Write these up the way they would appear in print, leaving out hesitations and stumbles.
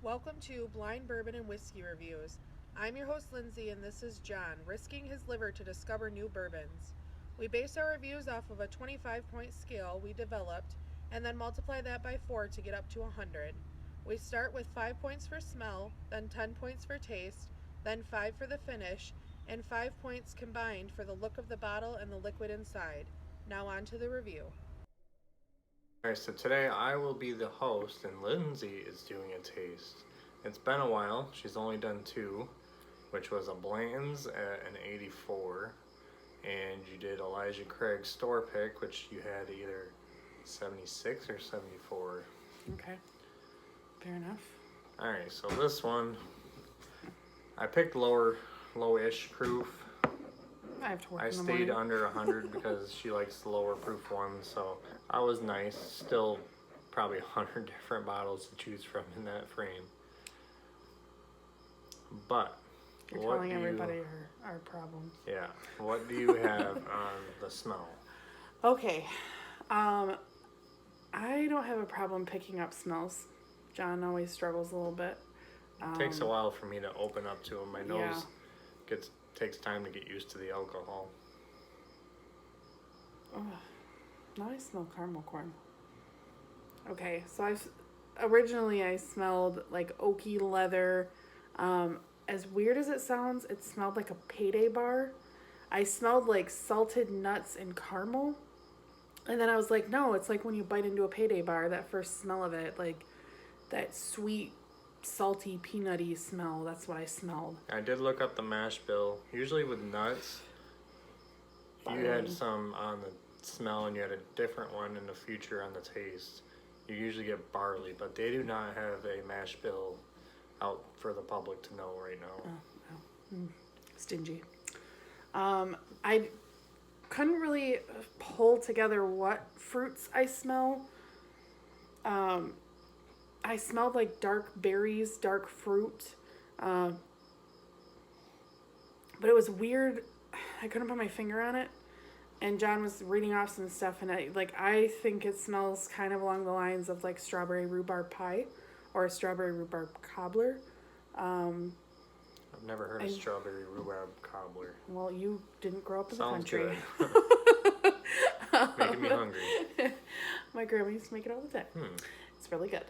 Welcome to Blind Bourbon and Whiskey Reviews. I'm your host Lindsey and this is John, risking his liver to discover new bourbons. We base our reviews off of a 25-point scale we developed and then multiply that by 4 to get up to 100. We start with 5 points for smell, then 10 points for taste, then 5 for the finish, and 5 points combined for the look of the bottle and the liquid inside. Now on to the review. Alright, so today I will be the host and Lindsay is doing a taste. It's been a while. She's only done 2, which was a Blanton's at an 84, and you did Elijah Craig's store pick, which you had either 76 or 74. Okay, fair enough. Alright, so this one, I picked lowish proof. I have to work I in the stayed morning. under 100 because she likes the lower proof ones, so I was nice. Still probably 100 different bottles to choose from in that frame. But You're telling everybody our problems. Yeah. What do you have on the smell? Okay. I don't have a problem picking up smells. John always struggles a little bit. It takes a while for me to open up to them. My nose Yeah. takes time to get used to the alcohol. Oh, now I smell caramel corn. Okay, so originally I smelled like oaky leather. As weird as it sounds, it smelled like a payday bar. I smelled like salted nuts and caramel. And then I was like, no, it's like when you bite into a payday bar, that first smell of it, like that sweet, salty, peanutty smell. That's what I smelled. I did look up the mash bill. Usually with nuts, you had some on the smell and you had a different one in the future on the taste. You usually get barley, but they do not have a mash bill out for the public to know right now. Stingy. I couldn't really pull together what fruits I smell. I smelled like dark berries, dark fruit. But it was weird. I couldn't put my finger on it. And John was reading off some stuff, and I think it smells kind of along the lines of like strawberry rhubarb pie or a strawberry rhubarb cobbler. I've never heard of strawberry rhubarb cobbler. Well, you didn't grow up in Sounds the country. Good. Making me hungry. My grandma used to make it all the time. It's really good.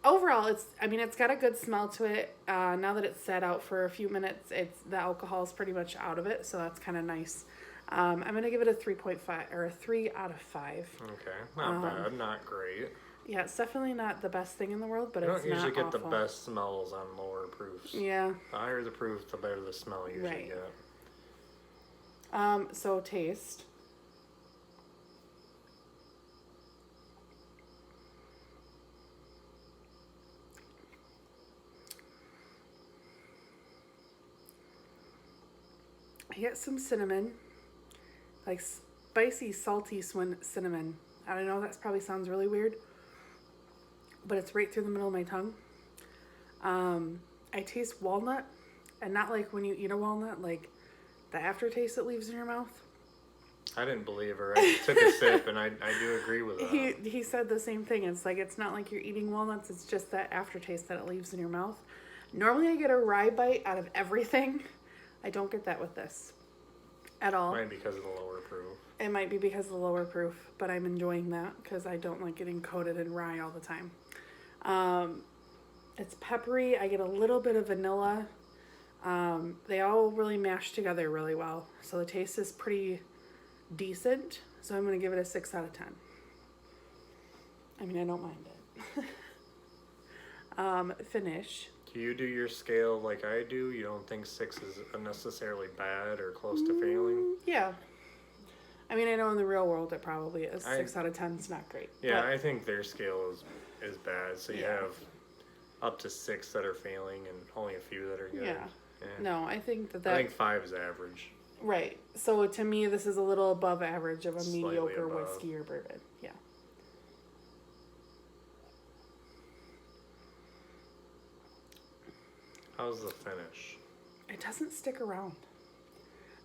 Overall, it's got a good smell to it. Now that it's sat out for a few minutes, the alcohol is pretty much out of it, so that's kind of nice. I'm gonna give it a 3.5 or a 3 out of 5. Okay, not bad, not great. Yeah, it's definitely not the best thing in the world, but You it's don't usually not get awful. the best smells on lower proofs. Yeah. The higher the proof, the better the smell you usually get. So taste. I get some cinnamon, like spicy, salty cinnamon. I don't know, that probably sounds really weird, but it's right through the middle of my tongue. I taste walnut, and not like when you eat a walnut, like the aftertaste it leaves in your mouth. I didn't believe her. I took a sip, and I do agree with that. He said the same thing. It's like, it's not like you're eating walnuts, it's just that aftertaste that it leaves in your mouth. Normally I get a rye bite out of everything. I don't get that with this at all. Might be because of the lower proof. It might be because of the lower proof, but I'm enjoying that because I don't like getting coated in rye all the time. It's peppery. I get a little bit of vanilla. They all really mash together really well. So the taste is pretty decent. So I'm going to give it a 6 out of 10. I mean, I don't mind it. Finish. Do you do your scale like I do? You don't think 6 is necessarily bad or close to failing? Yeah. I mean, I know in the real world it probably is. 6 out of 10 is not great. Yeah, I think their scale is bad. So you Yeah. have up to 6 that are failing and only a few that are good. Yeah. No, I think that I think 5 is average. Right. So to me, this is a little above average of a Slightly mediocre above. whiskey or bourbon. Yeah. How's the finish? It doesn't stick around.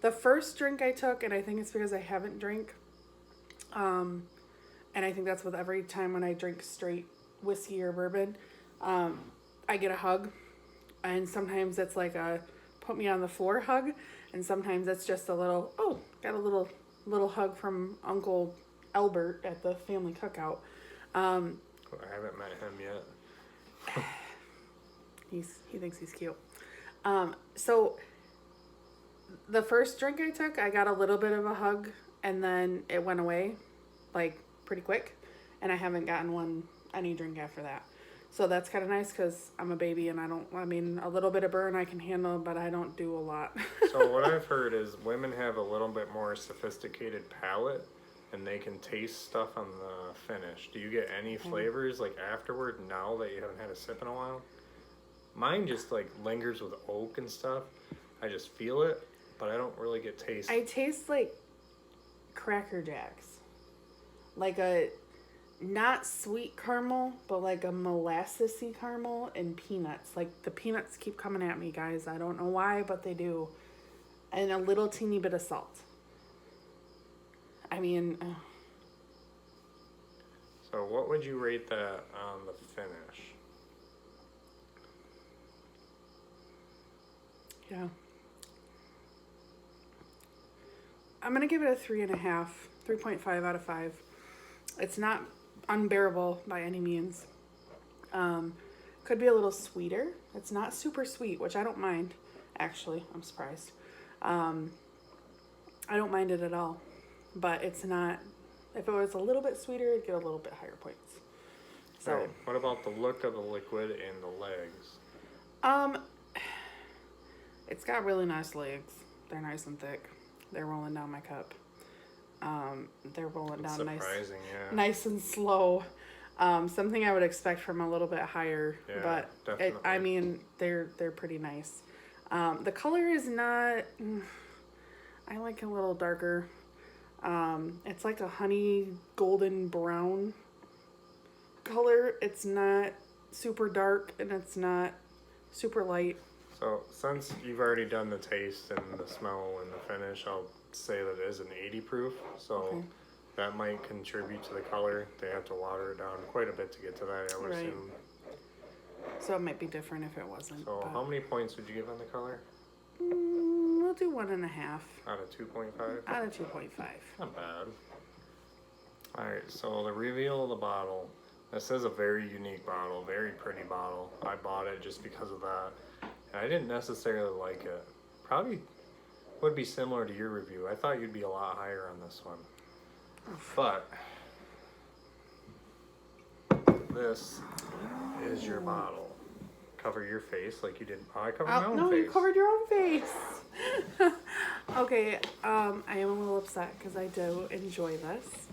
The first drink I took, and I think it's because I haven't drank, and I think that's with every time when I drink straight whiskey or bourbon, I get a hug, and sometimes it's like a put me on the floor hug, and sometimes it's just a little, oh, got a little hug from Uncle Albert at the family cookout. I haven't met him yet. He thinks he's cute. So the first drink I took, I got a little bit of a hug, and then it went away, like, pretty quick, and I haven't gotten any drink after that. So that's kind of nice because I'm a baby and a little bit of burn I can handle, but I don't do a lot. So what I've heard is women have a little bit more sophisticated palate and they can taste stuff on the finish. Do you get any flavors like afterward now that you haven't had a sip in a while? Mine just like lingers with oak and stuff. I just feel it, but I don't really get taste. I taste like Cracker Jacks. Like a not sweet caramel, but like a molassesy caramel and peanuts. Like the peanuts keep coming at me, guys. I don't know why, but they do. And a little teeny bit of salt. I mean... So what would you rate that on the finish? Yeah. I'm going to give it a 3.5, 3.5 out of 5. It's not unbearable by any means. Could be a little sweeter. It's not super sweet, which I don't mind, actually. I'm surprised. I don't mind it at all. But it's not... If it was a little bit sweeter, it'd get a little bit higher points. So, right. What about the look of the liquid and the legs? It's got really nice legs. They're nice and thick. They're rolling down my cup. They're rolling down nice and slow. Something I would expect from a little bit higher, but they're pretty nice. The color is not. I like a little darker. It's like a honey golden brown color. It's not super dark and it's not super light. So since you've already done the taste and the smell and the finish, I'll say that it is an 80 proof. So that might contribute to the color. They have to water it down quite a bit to get to that, I would assume. So it might be different if it wasn't. So how many points would you give on the color? We'll do 1.5. Out of 2.5? Out of 2.5. Not bad. Alright, so the reveal of the bottle. This is a very unique bottle, very pretty bottle. I bought it just because of that. And I didn't necessarily like it. Probably would be similar to your review. I thought you'd be a lot higher on this one. But this is your bottle. Cover your face like you did. Oh, I covered my own face. No, you covered your own face. Okay, I am a little upset because I do enjoy this.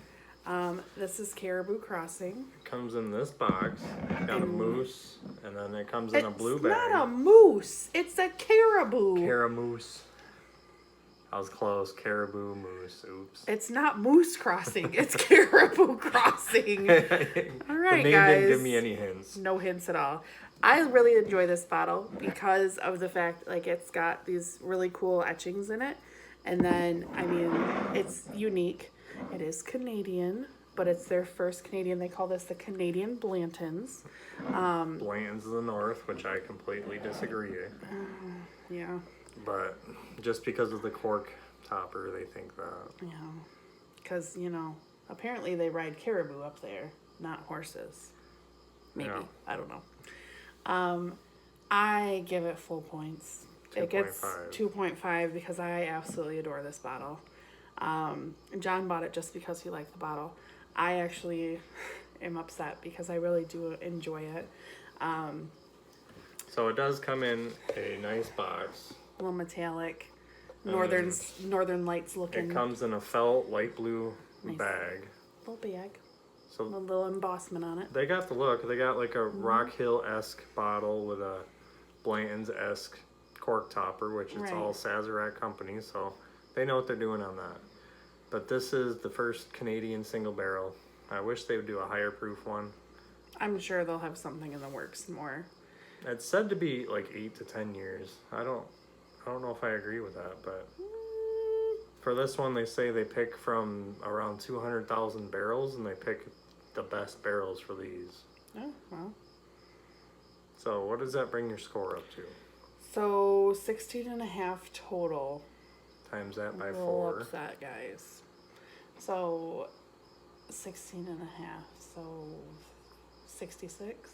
This is Caribou Crossing. It comes in this box. Got a moose, and then it comes in a blue bag. It's not a moose. It's a caribou. Caramoose. I was close. Caribou, moose. Oops. It's not Moose Crossing. It's Caribou Crossing. All right, the name guys. didn't give me any hints. No hints at all. I really enjoy this bottle because of the fact, like, it's got these really cool etchings in it. And then, I mean, it's unique. It is Canadian, but it's their first Canadian. They call this the Canadian Blantons. Blanton's the North, which I completely disagree. Yeah. But just because of the cork topper, they think that. Yeah. Because, apparently they ride caribou up there, not horses. Maybe. Yeah. I don't know. I give it full points. 2. It gets 2.5 because I absolutely adore this bottle. John bought it just because he liked the bottle. I actually am upset because I really do enjoy it. So it does come in a nice box. A little metallic, northern lights looking. It comes in a felt light blue bag. Little bag. So a little embossment on it. They got the look. They got like a Rock Hill-esque bottle with a Blanton's-esque cork topper, which is all Sazerac company, so they know what they're doing on that. But this is the first Canadian single barrel. I wish they would do a higher proof one. I'm sure they'll have something in the works more. It's said to be like 8 to 10 years. I don't know if I agree with that, but for this one, they say they pick from around 200,000 barrels, and they pick the best barrels for these. Oh, well. So what does that bring your score up to? So 16.5 total. Times that by Roll 4. up that, guys. So 16.5. So 66.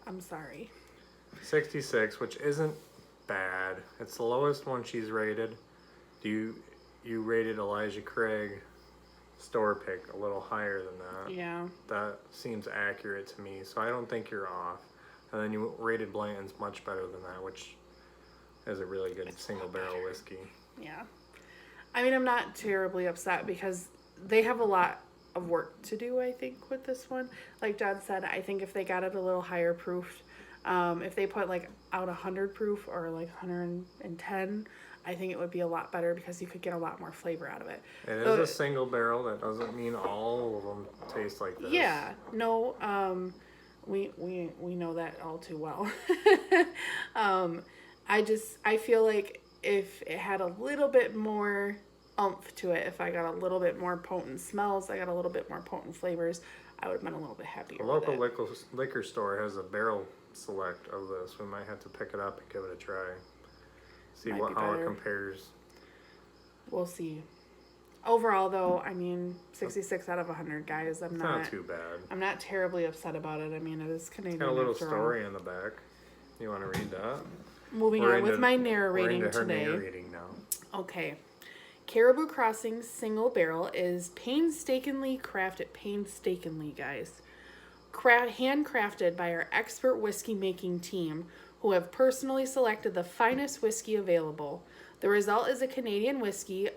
I'm sorry. 66, which isn't bad. It's the lowest one she's rated. You rated Elijah Craig store pick a little higher than that. Yeah. That seems accurate to me, so I don't think you're off. And then you rated Blanton's much better than that, which is a really good single barrel whiskey. Yeah. I mean, I'm not terribly upset because they have a lot of work to do, I think, with this one. Like John said, I think if they got it a little higher proof, if they put like out 100 proof or like 110, I think it would be a lot better because you could get a lot more flavor out of it. It is a single barrel. That doesn't mean all of them taste like this. Yeah, no, we know that all too well. I feel like if it had a little bit more oomph to it, if I got a little bit more potent smells, I got a little bit more potent flavors, I would have been a little bit happier. The local liquor store has a barrel select of this. We might have to pick it up and give it a try. See how it compares. We'll see. Overall, though, I mean, 66 out of 100, guys. It's not too bad. I'm not terribly upset about it. I mean, it is Canadian. It's got a little story in the back. You want to read that? Moving on with my narrating today. We're into her narrating now. Okay. Caribou Crossing Single Barrel is painstakingly crafted. Painstakingly, guys. Handcrafted by our expert whiskey making team who have personally selected the finest whiskey available. The result is a Canadian whiskey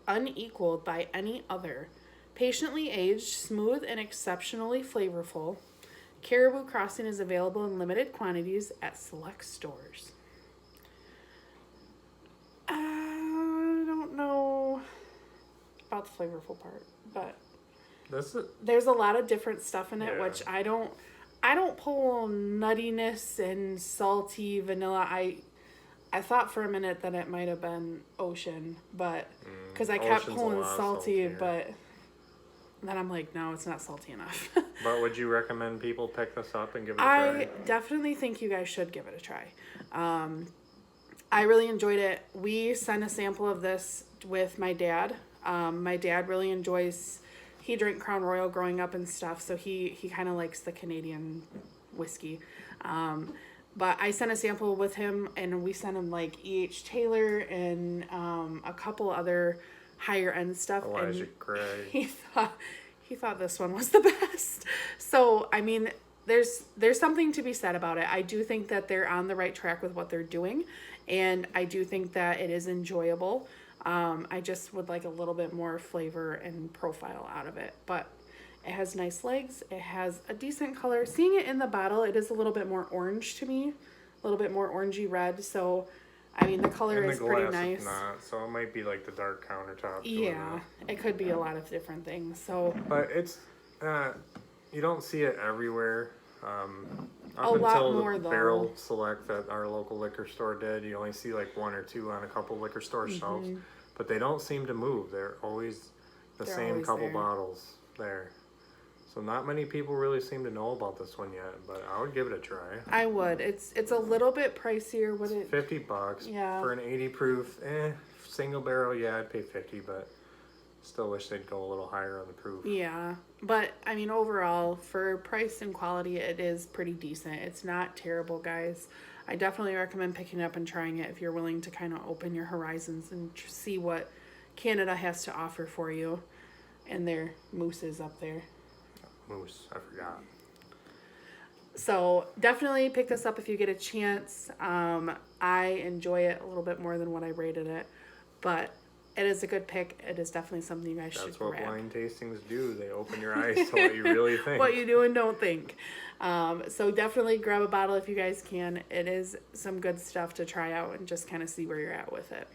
unequaled by any other. Patiently aged, smooth, and exceptionally flavorful, Caribou Crossing is available in limited quantities at select stores. I don't know about the flavorful part, but there's a lot of different stuff in it, which I don't pull nuttiness and salty vanilla. I thought for a minute that it might have been Ocean, but because I kept pulling salty, but then I'm like, no, it's not salty enough. But would you recommend people pick this up and give it a try? I definitely think you guys should give it a try. I really enjoyed it. We sent a sample of this with my dad. My dad really enjoys, he drank Crown Royal growing up and stuff, so he kind of likes the Canadian whiskey. But I sent a sample with him, and we sent him like E.H. Taylor and a couple other higher end stuff. Elijah Craig. He thought this one was the best. So I mean, there's something to be said about it. I do think that they're on the right track with what they're doing, and I do think that it is enjoyable. I just would like a little bit more flavor and profile out of it, but it has nice legs. It has a decent color. Seeing it in the bottle, it is a little bit more orange to me, a little bit more orangey red. So, I mean, the color is pretty nice. Not, so it might be like the dark countertop. Yeah, it could be a lot of different things. So, but it's you don't see it everywhere. A lot more the barrel select that our local liquor store did, you only see like one or two on a couple liquor store shelves, but they don't seem to move. They're always the same couple bottles there. So not many people really seem to know about this one yet, but I would give it a try. I would. It's a little bit pricier. What it? $50. Yeah. For an 80 proof, single barrel. Yeah, I'd pay 50, but still wish they'd go a little higher on the proof. Yeah, but I mean overall for price and quality, it is pretty decent. It's not terrible, guys. I definitely recommend picking it up and trying it if you're willing to kind of open your horizons and see what Canada has to offer for you. And their mooses up there. Moose, I forgot. So definitely pick this up if you get a chance. I enjoy it a little bit more than what I rated it, but it is a good pick. It is definitely something you guys should grab. That's what blind tastings do. They open your eyes to what you really think. What you do and don't think. So definitely grab a bottle if you guys can. It is some good stuff to try out and just kind of see where you're at with it.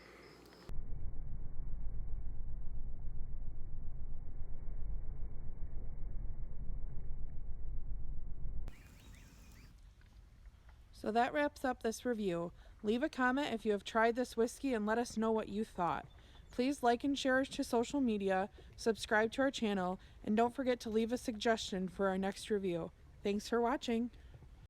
So that wraps up this review. Leave a comment if you have tried this whiskey and let us know what you thought. Please like and share us to social media, subscribe to our channel, and don't forget to leave a suggestion for our next review. Thanks for watching.